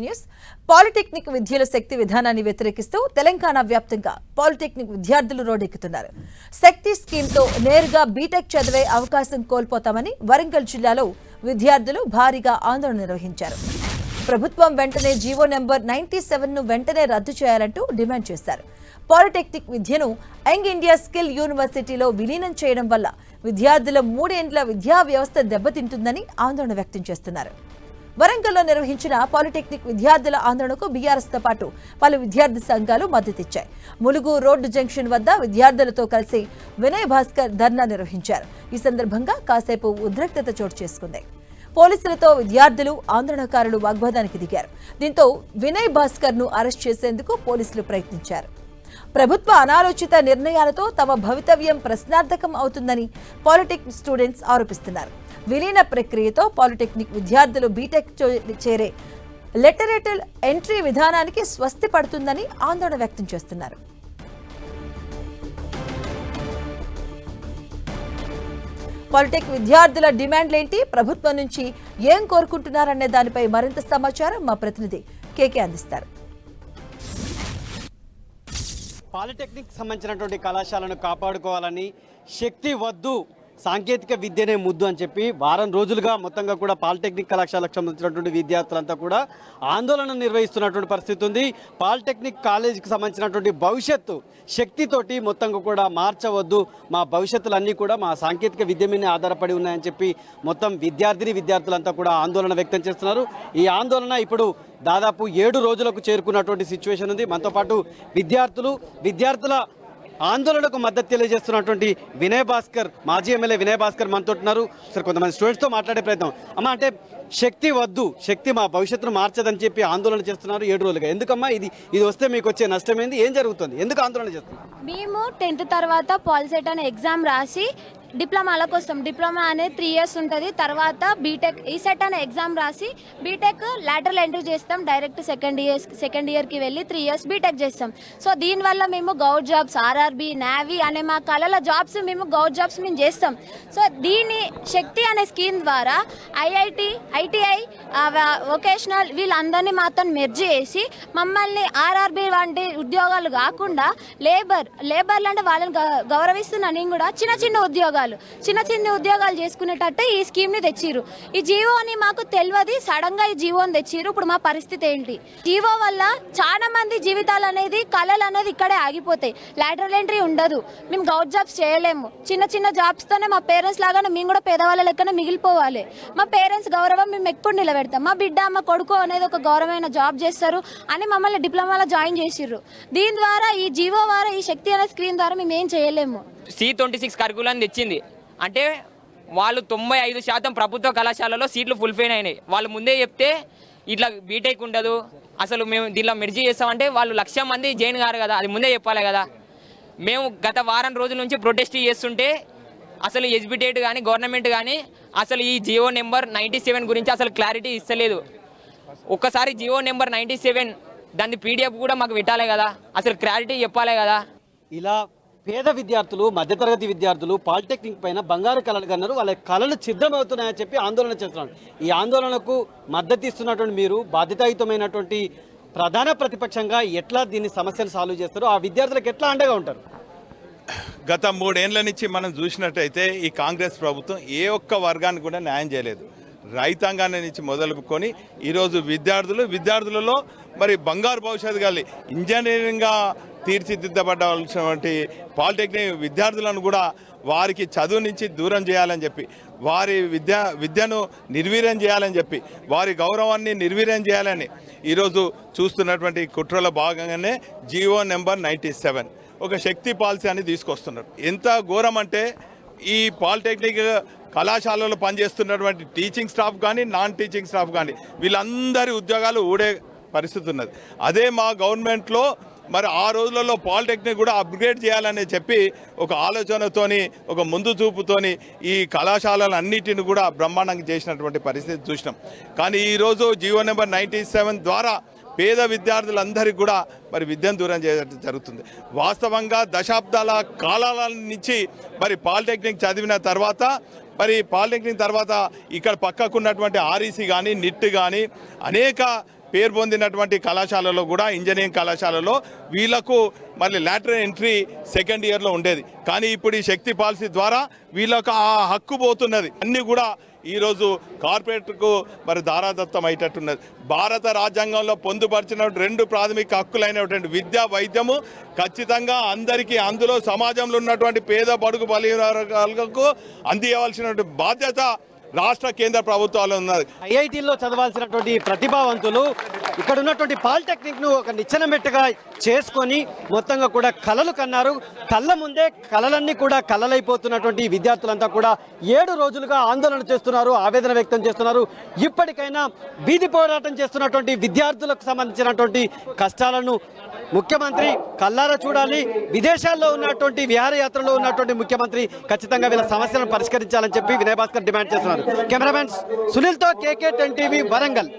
News polytechnic విద్యలో శక్తి విధానాన్ని వ్యతిరేకిస్తూ తెలంగాణ వ్యాప్తంగా పాలిటెక్నిక్ విద్యార్థులు రోడ్డెక్కుతున్నారు. శక్తి స్కీమ్ తో నేరుగా బీటెక్ చదివే అవకాశం కోల్పోతామని వరంగల్ జిల్లాలో విద్యార్థులు భారీగా ఆందోళన నిర్వహించారు. ప్రభుత్వం వెంటనే జీవో నెంబర్ 97 ను వెంటనే రద్దు చేయాలంటూ డిమాండ్ చేశారు. పాలిటెక్నిక్ విద్యను యంగ్ ఇండియా స్కిల్ యూనివర్సిటీలో విలీనం చేయడం వల్ల విద్యార్థుల 3 ఏండ్ల విద్యా వ్యవస్థ దెబ్బతింటుందని ఆందోళన వ్యక్తం చేస్తున్నారు. వరంగల్లో నిర్వహించిన పాలిటెక్నిక్ విద్యార్థుల ఆందోళనకు బీఆర్ఎస్ తో పాటు పలు విద్యార్థి సంఘాలు మద్దతిచ్చాయి. ములుగు రోడ్డు జంక్షన్ వద్ద విద్యార్థులతో కలిసి వినయ్ భాస్కర్ ధర్నా నిర్వహించారు. ఈ సందర్భంగా కాసేపు ఉద్రిక్తత చోటు చేసుకుంది. పోలీసులతో విద్యార్థులు ఆందోళనకారులు వాగ్వాదానికి దిగారు. దీంతో వినయ్ భాస్కర్ ను అరెస్ట్ చేసేందుకు పోలీసులు ప్రయత్నించారు. ప్రభుత్వ అనాలోచిత నిర్ణయాలతో తమ భవితవ్యం ప్రశ్నార్థకం అవుతుందని పాలిటెక్నిక్ స్టూడెంట్స్ ఆరోపిస్తున్నారు. విలీన ప్రక్రియతో పాలిటెక్నిక్ విద్యార్థులు బీటెక్ చేరే లెటరేటల్ ఎంట్రీ విధానానికి స్వస్తి పడుతుందని ఆందోళన వ్యక్తం చేస్తున్నారు. పాలిటెక్ విద్యార్థుల డిమాండ్లేంటి, ప్రభుత్వం నుంచి ఏం కోరుకుంటున్నారనే దానిపై మరింత సమాచారం మా ప్రతినిధి కేకే అందిస్తారు. పాలిటెక్నిక్ సంబంధించినటువంటి కళాశాలను కాపాడుకోవాలని, శక్తి వద్దు సాంకేతిక విద్యనే ముద్దు అని చెప్పి వారం రోజులుగా మొత్తంగా కూడా పాలిటెక్నిక్ కళాశాలకు సంబంధించినటువంటి విద్యార్థులంతా కూడా ఆందోళన నిర్వహిస్తున్నటువంటి పరిస్థితి ఉంది. పాలిటెక్నిక్ కాలేజీకి సంబంధించినటువంటి భవిష్యత్తు శక్తితోటి మొత్తంగా కూడా మార్చవద్దు, మా భవిష్యత్తులన్నీ కూడా మా సాంకేతిక విద్య మీదనే ఆధారపడి ఉన్నాయని చెప్పి మొత్తం విద్యార్థులంతా కూడా ఆందోళన వ్యక్తం చేస్తున్నారు. ఈ ఆందోళన ఇప్పుడు దాదాపు 7 రోజులకు చేరుకున్నటువంటి సిచ్యువేషన్ ఉంది. మనతో పాటు విద్యార్థుల ఆందోళనకు మద్దతు తెలియజేస్తున్నటువంటి వినయ్ భాస్కర్, మాజీ ఎమ్మెల్యే వినయ్ భాస్కర్ మనతో ఉన్నారు. సరే, కొంతమంది స్టూడెంట్స్తో మాట్లాడే ప్రయత్నం. అమ్మ, అంటే శక్తి వద్దు, శక్తి మా భవిష్యత్తును మార్చదని చెప్పి ఆందోళన చేస్తున్నారు 7 రోజులుగా. ఎందుకమ్మా ఇది వస్తే మీకు వచ్చే నష్టం ఏంది, ఏం జరుగుతుంది, ఎందుకు ఆందోళన చేస్తున్నారు? మేము 10th తర్వాత పాలిసెట్ అనే ఎగ్జామ్ రాసి డిప్లొమాలకు వస్తాం. డిప్లొమా అనేది 3 years ఉంటుంది. తర్వాత బీటెక్ ఈసెట్ అనే ఎగ్జామ్ రాసి బీటెక్ లాటరల్ ఎంట్రీ చేస్తాం. డైరెక్ట్ సెకండ్ ఇయర్కి వెళ్ళి 3 years బీటెక్ చేస్తాం. సో దీనివల్ల మేము గవర్నమెంట్ జాబ్స్, ఆర్ఆర్బీ, నేవీ అనే మా కళల జాబ్స్ మేము గవర్నమెంట్ జాబ్స్ మేము చేస్తాం. సో దీని శక్తి అనే స్కీమ్ ద్వారా ఐఐటి, ఐటీఐ, వొకేషనల్ వీళ్ళందరినీ మాత్రం మెర్జ్ చేసి మమ్మల్ని ఆర్ఆర్బీ వంటి ఉద్యోగాలు కాకుండా లేబర్లు అంటే వాళ్ళని గౌరవిస్తున్నా నేను కూడా చిన్న ఉద్యోగాలు చేసుకునేటట్టు ఈ స్కీమ్ ని తెచ్చిరు. ఈ జీవోని మాకు తెలియదు, సడన్ గా ఈ జీవోని తెచ్చిరు. ఇప్పుడు మా పరిస్థితి ఏంటి? జీవో వల్ల చాలా మంది జీవితాలు అనేది, కళలు అనేది ఇక్కడే ఆగిపోతాయి. లాటరల్ ఎంట్రీ ఉండదు, మేము గవర్నమెంట్ జాబ్స్ చేయలేము. చిన్న జాబ్స్ తోనే మా పేరెంట్స్ లాగానే మేము కూడా పేదవాళ్ళ లెక్కనే మిగిలిపోవాలి. మా పేరెంట్స్ గౌరవం మేము ఎప్పుడు నిలబెడతాం. మా బిడ్డ, మా కొడుకు అనేది ఒక గౌరవమైన జాబ్ చేస్తారు అని మమ్మల్ని డిప్లొమాలో జాయిన్ చేసిర్రు. దీని ద్వారా ఈ జీవో ద్వారా, ఈ శక్తి అనే స్కీమ్ ద్వారా మేము ఏం చేయలేము. C26 కరికులం తెచ్చింది అంటే వాళ్ళు 95% ప్రభుత్వ కళాశాలలో సీట్లు ఫుల్ఫిల్ అయినాయి. వాళ్ళు ముందే చెప్తే ఇట్లా బీటెక్ ఉండదు, అసలు మేము దీనిలో మెర్జీ చేస్తామంటే వాళ్ళు 1,00,000 మంది జాయిన్ కారు కదా, అది ముందే చెప్పాలి కదా. మేము గత వారం రోజుల నుంచి ప్రొటెస్ట్ చేస్తుంటే అసలు ఎస్బిటేట్ కానీ గవర్నమెంట్ కానీ అసలు ఈ జియో నెంబర్ 97 గురించి అసలు క్లారిటీ ఇస్తలేదు. ఒక్కసారి జియో నెంబర్ 97 దాని PDF కూడా మాకు పెట్టాలి కదా, అసలు క్లారిటీ చెప్పాలి కదా. ఇలా పేద విద్యార్థులు, మధ్యతరగతి విద్యార్థులు పాలిటెక్నిక్ పైన బంగారు కళలు కన్నారు. వాళ్ళ కళలు ఛిద్రమవుతున్నాయని చెప్పి ఆందోళన చేస్తున్నారు. ఈ ఆందోళనకు మద్దతు ఇస్తున్నటువంటి మీరు బాధ్యతాయుతమైనటువంటి ప్రధాన ప్రతిపక్షంగా ఎట్లా దీన్ని సమస్యను సాల్వ్ చేస్తారు? ఆ విద్యార్థులకు ఎట్లా అండగా ఉంటారు? గత 3 ఏళ్ల నుంచి మనం చూసినట్టయితే ఈ కాంగ్రెస్ ప్రభుత్వం ఏ ఒక్క వర్గానికి కూడా న్యాయం చేయలేదు. రైతాంగాన్ని నుంచి మొదలుకొని ఈరోజు విద్యార్థులలో మరి బంగారు భవిష్యత్తు కలిగి ఇంజనీరింగ్గా తీర్చిదిద్దబడ్డవలసినటువంటి పాలిటెక్నిక్ విద్యార్థులను కూడా వారికి చదువు నుంచి దూరం చేయాలని చెప్పి, వారి విద్యను నిర్వీర్యం చేయాలని చెప్పి, వారి గౌరవాన్ని నిర్వీర్యం చేయాలని ఈరోజు చూస్తున్నటువంటి కుట్రలో భాగంగానే జీవో నెంబర్ 97 ఒక శక్తి పాలసీ అని తీసుకొస్తున్నారు. ఎంత ఘోరం అంటే ఈ పాలిటెక్నిక్ కళాశాలలో పనిచేస్తున్నటువంటి టీచింగ్ స్టాఫ్ కానీ, నాన్ టీచింగ్ స్టాఫ్ కానీ వీళ్ళందరి ఉద్యోగాలు ఊడే పరిస్థితి ఉన్నది. అదే మా గవర్నమెంట్లో మరి ఆ రోజులలో పాలిటెక్నిక్ కూడా అప్గ్రేడ్ చేయాలని చెప్పి ఒక ఆలోచనతోని, ఒక ముందు చూపుతోని ఈ కళాశాలలు అన్నిటిని కూడా బ్రహ్మాండంగా చేసినటువంటి పరిస్థితి చూసినాం. కానీ ఈరోజు జీవో నెంబర్ 97 ద్వారా పేద విద్యార్థులందరికీ కూడా మరి విద్యను దూరం చేయడం జరుగుతుంది. వాస్తవంగా దశాబ్దాల కాలాల నుంచి మరి పాలిటెక్నిక్ చదివిన తర్వాత మరి పాలిటెక్నిక్ తర్వాత ఇక్కడ పక్కకున్నటువంటి ఆర్ఈసీ కానీ నిట్ కానీ అనేక పేరు పొందినటువంటి కళాశాలలో కూడా ఇంజనీరింగ్ కళాశాలలో వీళ్ళకు మళ్ళీ లాటరల్ ఎంట్రీ సెకండ్ ఇయర్లో ఉండేది. కానీ ఇప్పుడు ఈ శక్తి పాలసీ ద్వారా వీళ్ళకు ఆ హక్కు పోతున్నది. అన్నీ కూడా ఈరోజు కార్పొరేట్కు మరి దారాదత్తం అయ్యేటట్టున్నది. భారత రాజ్యాంగంలో పొందుపరిచిన 2 ప్రాథమిక హక్కులైనటువంటి విద్య, వైద్యము ఖచ్చితంగా అందరికీ, అందులో సమాజంలో ఉన్నటువంటి పేద బడుగు బలహీన వర్గాలకు అందియవలసినటువంటి బాధ్యత రాష్ట్ర కేంద్ర ప్రభుత్వాలు ఉన్నది. ఐఐటీల్లో చదవాల్సినటువంటి ప్రతిభావంతులు ఇక్కడ ఉన్నటువంటి పాలిటెక్నిక్ను ఒక నిచ్చెన మెట్టుగా చేసుకొని మొత్తంగా కూడా కలలు కన్నారు. కళ్ళ ముందే కలలన్నీ కూడా కలలైపోతున్నటువంటి విద్యార్థులంతా కూడా 7 రోజులుగా ఆందోళన చేస్తున్నారు, ఆవేదన వ్యక్తం చేస్తున్నారు. ఇప్పటికైనా వీధి పోరాటం చేస్తున్నటువంటి విద్యార్థులకు సంబంధించినటువంటి కష్టాలను ముఖ్యమంత్రి కల్లారా చూడాలి. విదేశాల్లో ఉన్నటువంటి విహారయాత్రలో ఉన్నటువంటి ముఖ్యమంత్రి ఖచ్చితంగా వీళ్ళ సమస్యలను పరిష్కరించాలని చెప్పి వినయ్ భాస్కర్ డిమాండ్ చేస్తున్నారు. కెమెరామెన్ సునీల్తో KK10 TV వరంగల్.